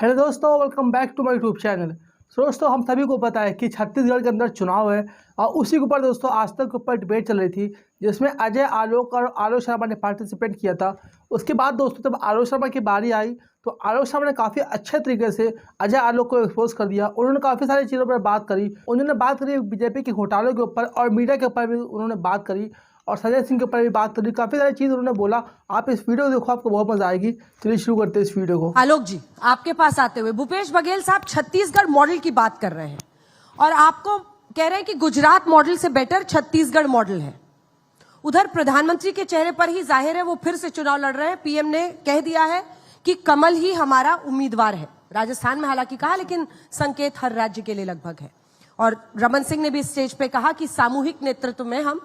Hello दोस्तों, welcome back to my YouTube channel. दोस्तों, हम सभी को पता है कि छत्तीसगढ़ के अंदर चुनाव है और उसी के ऊपर दोस्तों आज तक के ऊपर डिबेट चल रही थी, जिसमें अजय आलोक और आलोक शर्मा ने पार्टिसिपेट किया था। उसके बाद दोस्तों जब आलोक शर्मा की बारी आई तो आलोक शर्मा ने काफ़ी अच्छे तरीके से अजय आलोक को एक्सपोज कर दिया। उन्होंने काफ़ी सारी चीज़ों पर बात करी। उन्होंने बात करी बीजेपी के घोटालों के ऊपर और मीडिया के ऊपर भी उन्होंने बात करी और संजय सिंह के ऊपर भी बात करी। काफ़ी सारी चीज़ उन्होंने बोला। आप इस वीडियो को देखो, आपको बहुत मजा आएगी। चलिए शुरू करते हैं इस वीडियो को। आलोक जी, आपके पास आते हुए भूपेश बघेल साहब छत्तीसगढ़ मॉडल की बात कर रहे हैं और आपको कह रहे हैं कि गुजरात मॉडल से बेटर छत्तीसगढ़ मॉडल है। उधर प्रधानमंत्री के चेहरे पर ही जाहिर है वो फिर से चुनाव लड़ रहे हैं। पीएम ने कह दिया है कि कमल ही हमारा उम्मीदवार है। राजस्थान में हालांकि कहा, लेकिन संकेत हर राज्य के लिए लगभग है। और रमन सिंह ने भी स्टेज पे कहा कि सामूहिक नेतृत्व में हम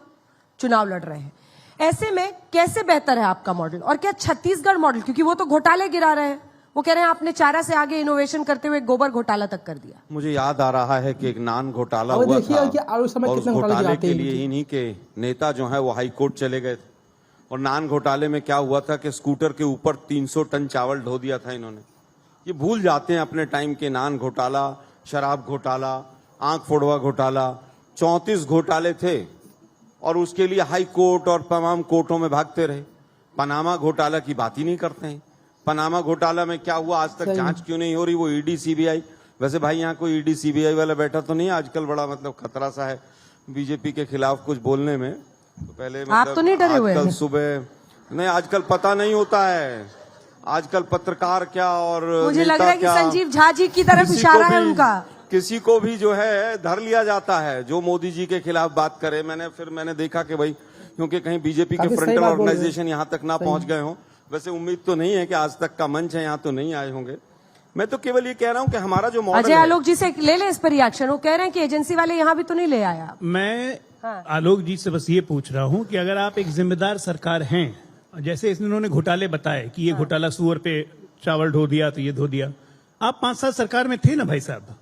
चुनाव लड़ रहे हैं। ऐसे में कैसे बेहतर है आपका मॉडल, और क्या छत्तीसगढ़ मॉडल, क्योंकि वो तो घोटाले गिरा रहे हैं, वो कह रहे हैं आपने चारा से आगे इनोवेशन करते हुए गोबर घोटाला तक कर दिया। मुझे याद आ रहा है कि एक नान घोटाला हुआ था और उस घोटाले के लिए इन्हीं के नेता जो है वो हाई कोर्ट चले गए थे। और नान घोटाले में क्या हुआ था कि स्कूटर के ऊपर 300 टन चावल ढो दिया था इन्होंने। ये भूल जाते हैं अपने टाइम के नान घोटाला, शराब घोटाला, आंख फोड़वा घोटाला, 34 घोटाले थे और उसके लिए हाई कोर्ट और तमाम कोर्टों में भागते रहे। पनामा घोटाला की बात ही नहीं करते हैं। पनामा घोटाला में क्या हुआ, आज तक जांच क्यों नहीं हो रही? वो ईडी सीबीआई, वैसे भाई यहाँ कोई ईडी सीबीआई वाला बैठा तो नहीं, आजकल बड़ा मतलब खतरा सा है बीजेपी के खिलाफ कुछ बोलने में। तो पहले आप तो नहीं डरे हुए हैं? सुबह नहीं, आजकल पता नहीं होता है। आजकल पत्रकार क्या और मुझे लग रहा है कि संजीव झा जी की तरफ इशारा है उनका। किसी को भी जो है धर लिया जाता है जो मोदी जी के खिलाफ बात करे। मैंने देखा कि भाई, क्योंकि कहीं बीजेपी के फ्रंटल ऑर्गेनाइजेशन यहाँ तक ना पहुंच गए हों। वैसे उम्मीद तो नहीं है कि आज तक का मंच है, यहाँ तो नहीं आए होंगे। मैं तो केवल ये कह रहा हूँ कि हमारा जो मॉडल अजय आलोक जी से ले लें इस पर रिएक्शन। वो कह रहे हैं कि एजेंसी वाले यहाँ भी तो नहीं ले आया। मैं आलोक जी से बस ये पूछ रहा हूँ कि अगर आप एक जिम्मेदार सरकार हैं, जैसे इन्होंने घोटाले बताए कि ये घोटाला सुअर पे चावल ढो दिया तो ये धो दिया, आप 5 साल सरकार में थे ना भाई साहब,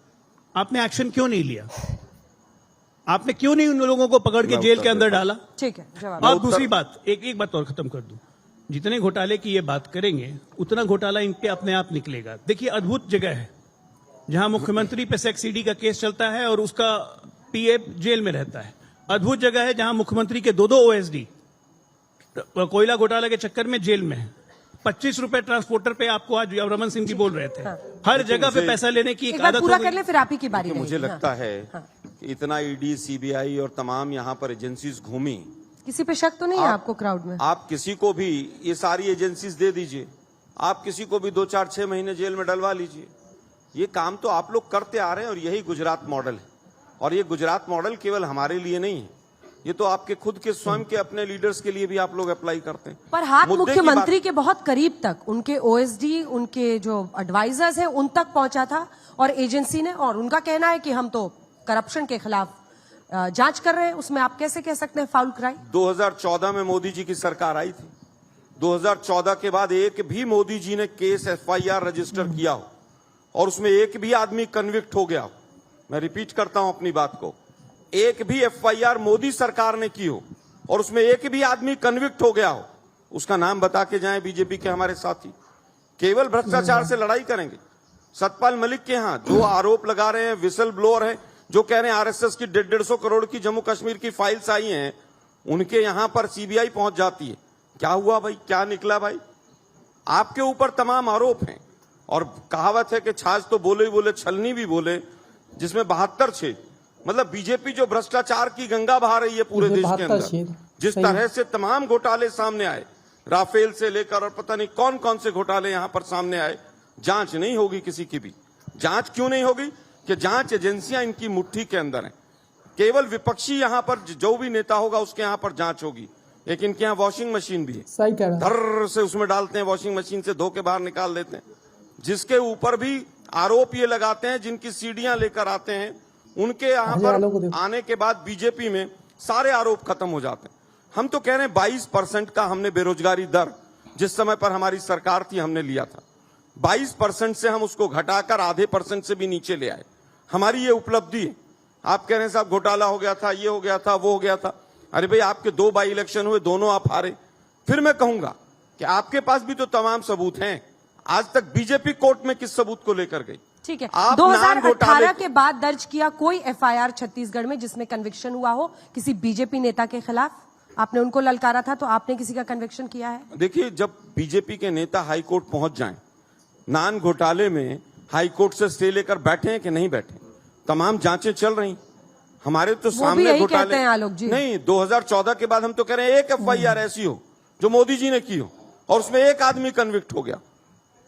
आपने एक्शन क्यों नहीं लिया? आपने क्यों नहीं उन लोगों को पकड़ के जेल के अंदर डाला? ठीक है, जवाब। और दूसरी बात, एक बात और खत्म कर दूं। जितने घोटाले की ये बात करेंगे उतना घोटाला इन पे अपने आप निकलेगा। देखिए, अद्भुत जगह है जहां मुख्यमंत्री पे सेक्स ईडी का केस चलता है और उसका पीए जेल में रहता है। अद्भुत जगह है जहां मुख्यमंत्री के 2 ओएसडी कोयला घोटाला के चक्कर में जेल में है। 25 रुपए ट्रांसपोर्टर पे आपको आज रमन सिंह जी बोल रहे थे। हर जगह पे पैसा लेने की एक आदत पूरा कर ले, फिर आप ही की बारी। मुझे लगता है कि इतना ईडी सीबीआई और तमाम यहाँ पर एजेंसीज घूमी, किसी पे शक तो नहीं है आपको क्राउड में? आप किसी को भी ये सारी एजेंसीज दे दीजिए, आप किसी को भी 2, 4, 6 महीने जेल में डलवा लीजिए। ये काम तो आप लोग करते आ रहे हैं और यही गुजरात मॉडल है। और ये गुजरात मॉडल केवल हमारे लिए नहीं है, ये तो आपके खुद के स्वयं के अपने लीडर्स के लिए भी आप लोग अप्लाई करते हैं। पर हाथ मुख्यमंत्री के बहुत करीब तक, उनके ओएसडी, उनके जो एडवाइजर्स हैं उन तक पहुंचा था और एजेंसी ने, और उनका कहना है कि हम तो करप्शन के खिलाफ जांच कर रहे हैं। उसमें आप कैसे कह सकते हैं फाउल क्राई? 2014 में मोदी जी की सरकार आई थी। 2014 के बाद एक भी मोदी जी ने केस एफआईआर रजिस्टर किया हो और उसमें एक भी आदमी कन्विक्ट हो गया हो, मैं रिपीट करता हूं अपनी बात को, एक भी एफआईआर मोदी सरकार ने की हो और उसमें एक भी आदमी कन्विक्ट हो गया हो, उसका नाम बता के जाएं बीजेपी के हमारे साथी। केवल भ्रष्टाचार से लड़ाई करेंगे। सतपाल मलिक के यहां जो आरोप लगा रहे हैं, विसल ब्लोअर है, जो कह रहे हैं आरएसएस की 150 करोड़ की जम्मू कश्मीर की फाइल्स आई हैं, उनके यहां पर सीबीआई पहुंच जाती है। क्या हुआ भाई, क्या निकला भाई? आपके ऊपर तमाम आरोप हैं और कहावत है कि छाछ तो बोले ही बोले, छलनी भी बोले, जिसमें 72 छेद। मतलब बीजेपी जो भ्रष्टाचार की गंगा बहा रही है पूरे देश के अंदर, जिस तरह से तमाम घोटाले सामने आए, राफेल से लेकर और पता नहीं कौन कौन से घोटाले यहां पर सामने आए, जांच नहीं होगी किसी की भी। जांच क्यों नहीं होगी? कि जांच एजेंसियां इनकी मुट्ठी के अंदर हैं। केवल विपक्षी यहां पर जो भी नेता होगा उसके यहां पर जांच होगी, लेकिन इनके यहां वॉशिंग मशीन भी है। सही कह रहे हैं। धर से उसमें डालते हैं, वॉशिंग मशीन से धो के बाहर निकाल देते हैं। जिसके ऊपर भी आरोप ये लगाते हैं, जिनकी सीढ़ियां लेकर आते हैं, उनके यहाँ पर आने के बाद बीजेपी में सारे आरोप खत्म हो जाते हैं। हम तो कह रहे हैं 22% का हमने बेरोजगारी दर जिस समय पर हमारी सरकार थी हमने लिया था, 22% से हम उसको घटाकर आधे % से भी नीचे ले आए। हमारी ये उपलब्धि है। आप कह रहे हैं साहब घोटाला हो गया था, ये हो गया था, वो हो गया था। अरे भाई, आपके 2 बाई इलेक्शन हुए, दोनों आप हारे। फिर मैं कहूंगा कि आपके पास भी तो तमाम सबूत हैं। आज तक बीजेपी कोर्ट में किस सबूत को लेकर गई? ठीक है, आप नान घोटाले 2018 के बाद दर्ज किया कोई एफआईआर छत्तीसगढ़ में जिसमें कन्विक्शन हुआ हो किसी बीजेपी नेता के खिलाफ? आपने उनको ललकारा था, तो आपने किसी का कन्विक्शन किया है? देखिए, जब बीजेपी के नेता हाई कोर्ट पहुंच जाएं, नान घोटाले में हाई कोर्ट से स्टे लेकर बैठे हैं कि नहीं बैठे, तमाम जांचें चल रही, हमारे तो सामने यही घोटाले कहते हैं आलोक जी। नहीं, 2014 के बाद हम तो कह रहे हैं एक एफआईआर ऐसी हो जो मोदी जी ने की हो और उसमें एक आदमी कन्विक्ट हो गया।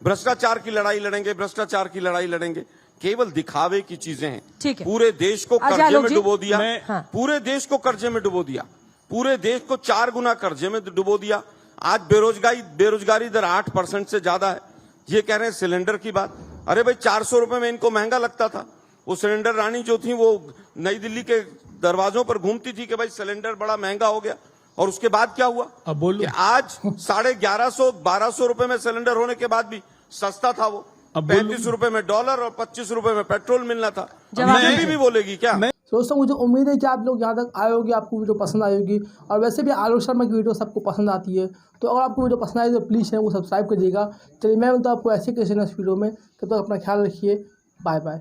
भ्रष्टाचार की लड़ाई लड़ेंगे, भ्रष्टाचार की लड़ाई लड़ेंगे, केवल दिखावे की चीजें हैं। ठीक है। पूरे देश को अच्छा, कर्जे आलोक में जी, डुबो दिया, हाँ। पूरे देश को कर्जे में डुबो दिया, पूरे देश को 4 गुना कर्जे में डुबो दिया। आज बेरोजगारी दर 8% से ज्यादा है। ये कह रहे हैं सिलेंडर की बात, अरे भाई 400 रुपए में इनको महंगा लगता था। वो सिलेंडर रानी जो थी वो नई दिल्ली के दरवाजों पर घूमती थी कि भाई सिलेंडर बड़ा महंगा हो गया, और उसके बाद क्या हुआ? अब बोलो। कि आज 1150-1200 रुपए में सिलेंडर होने के बाद भी सस्ता था वो। अब बोलो। 35 रुपए में डॉलर और 25 रुपए में पेट्रोल मिलना था। जवाब बीजेपी भी बोलेगी क्या? दोस्तों मुझे उम्मीद है कि आप लोग यहाँ तक आए होगी, आपको वीडियो पसंद आई होगी, और वैसे भी आलोक शर्मा की वीडियो सबको पसंद आती है। तो अगर आपको वीडियो पसंद आई तो प्लीज़ चैनल को सब्सक्राइब करिएगा। चलिए मैं मिलता हूँ आपको ऐसे किसी नेक्स्ट वीडियो में, तब तक अपना ख्याल रखिए। Bye bye.